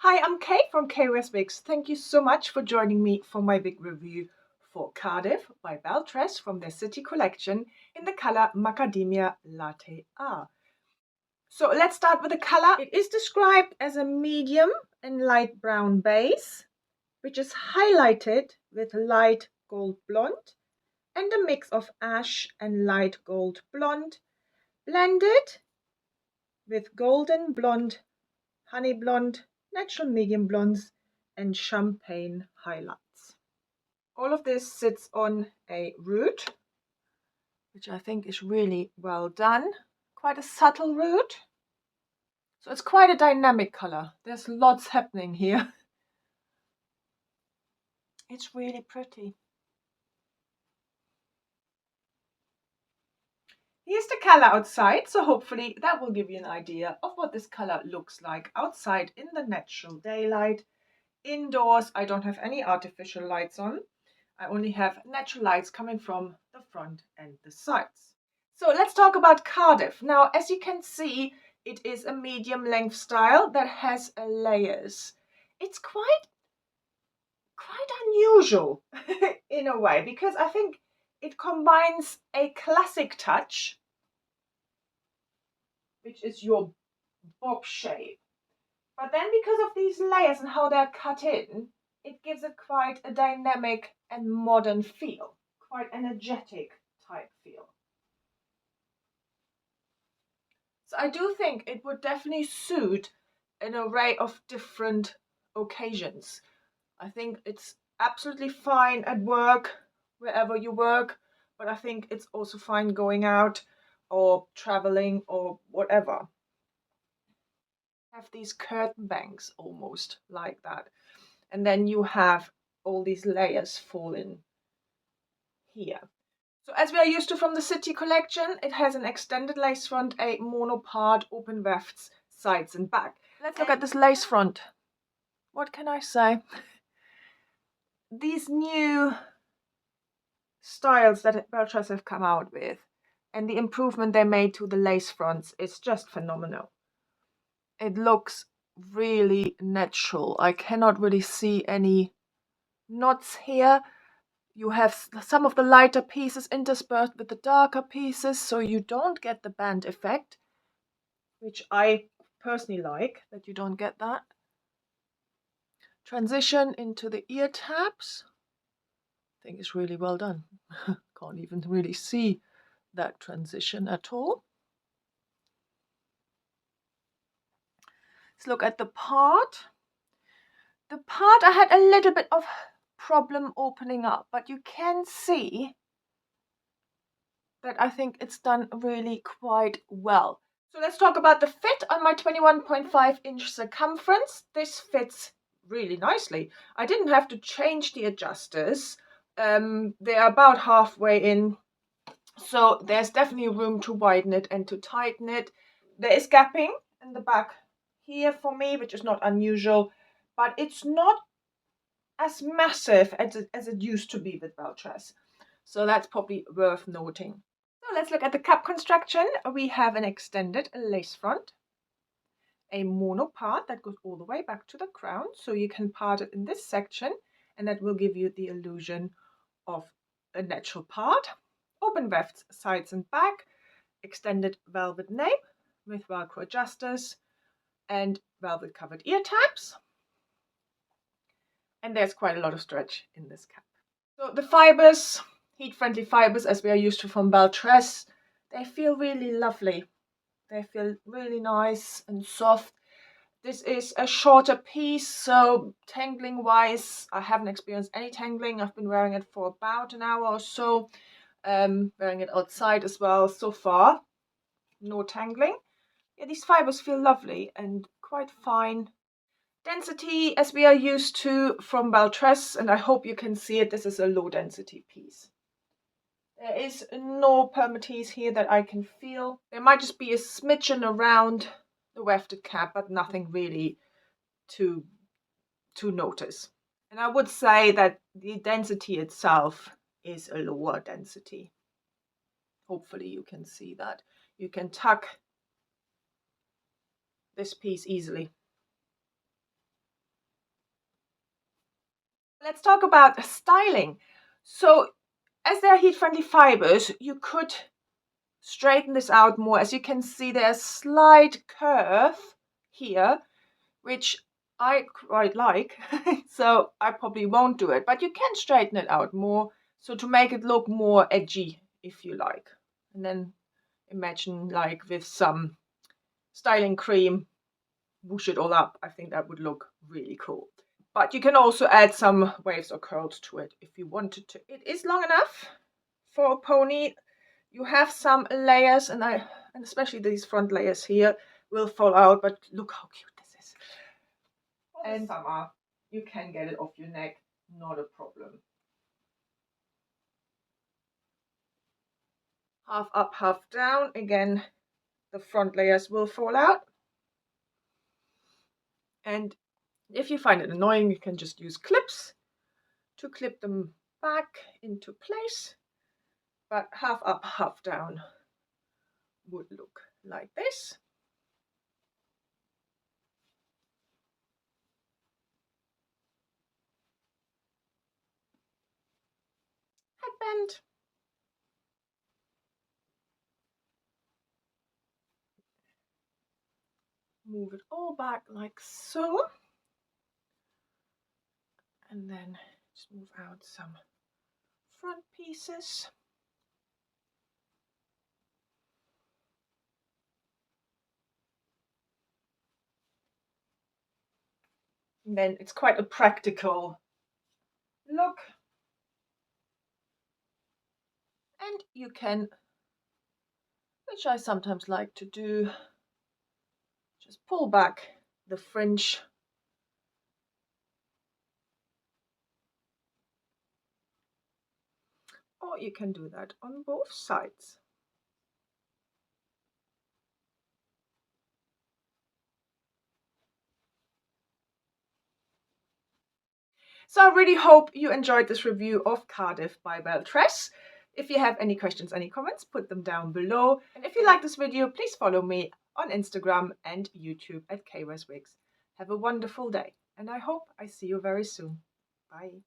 Hi, I'm Kate from Wigs. Thank you so much for joining me for my wig review for Cardiff by Belle Tress from their City collection in the color Macadamia Latte-R. So let's start with the color. It is described as a medium and light brown base, which is highlighted with light gold blonde and a mix of ash and light gold blonde, blended with golden blonde, honey blonde, natural medium blondes, and champagne highlights. All of this sits on a root, which I think is really well done. Quite a subtle root. So it's quite a dynamic color. There's lots happening here. It's really pretty. Here's the color outside, so hopefully that will give you an idea of what this color looks like outside in the natural daylight. Indoors, I don't have any artificial lights on. I only have natural lights coming from the front and the sides. So let's talk about Cardiff. Now, as you can see, it is a medium length style that has layers. It's quite unusual in a way, because I think it combines a classic touch, which is your bob shape. But then because of these layers and how they're cut in, it gives it quite a dynamic and modern feel, quite energetic type feel. So I do think it would definitely suit an array of different occasions. I think it's absolutely fine at work, wherever you work, but I think it's also fine going out or traveling or whatever. Have these curtain bangs almost like that. And then you have all these layers fall in here. So as we are used to from the City collection, it has an extended lace front, a monopart, open wefts, sides and back. Let's look at this lace front. What can I say? These new styles that Belle Tress have come out with and the improvement they made to the lace fronts is just phenomenal. It looks really natural. I cannot really see any knots here. You have some of the lighter pieces interspersed with the darker pieces, so you don't get the band effect, which I personally like, that you don't get that. Transition into the ear tabs. I think it's really well done. Can't even really see that transition at all. Let's look at the part. The part I had a little bit of problem opening up, but you can see that I think it's done really quite well. So let's talk about the fit on my 21.5-inch circumference. This fits really nicely. I didn't have to change the adjusters. They're about halfway in, so there's definitely room to widen it and to tighten it. There is gapping in the back here for me, which is not unusual, but it's not as massive as it used to be with Belle Tress. So that's probably worth noting. So let's look at the cap construction. We have an extended lace front, a mono part that goes all the way back to the crown, so you can part it in this section, and that will give you the illusion of a natural part. Open wefts sides and back, extended velvet nape with Velcro adjusters and velvet covered ear tabs. And there's quite a lot of stretch in this cap. So the fibers, heat-friendly fibers as we are used to from Belle Tress, they feel really lovely. They feel really nice and soft. This is a shorter piece, so tangling wise, I haven't experienced any tangling. I've been wearing it for about an hour or so, wearing it outside as well. So far, no tangling. Yeah, these fibers feel lovely and quite fine. Density as we are used to from Belle Tress, and I hope you can see it. This is a low density piece. There is no permatease here that I can feel. There might just be a smidgen around the wefted cap, but nothing really to notice. And I would say that the density itself is a lower density. Hopefully you can see that. You can tuck this piece easily. Let's talk about styling. So as they're heat-friendly fibers, you could straighten this out more. As you can see, there's a slight curve here, which I quite like. So I probably won't do it, but you can straighten it out more. So to make it look more edgy, if you like. And then imagine like with some styling cream, whoosh it all up. I think that would look really cool. But you can also add some waves or curls to it if you wanted to. It is long enough for a pony. You have some layers, and especially these front layers here will fall out, but look how cute this is. And summer, you can get it off your neck, not a problem. Half up, half down. Again, the front layers will fall out. And if you find it annoying, you can just use clips to clip them back into place. But half up, half down would look like this. Headband. Move it all back like so. And then just move out some front pieces. And then it's quite a practical look. And you can, which I sometimes like to do, just pull back the fringe. Or you can do that on both sides. So I really hope you enjoyed this review of Cardiff by Belle Tress. If you have any questions, any comments, put them down below. And if you like this video, please follow me on Instagram and YouTube at WoWigs. Have a wonderful day, and I hope I see you very soon. Bye.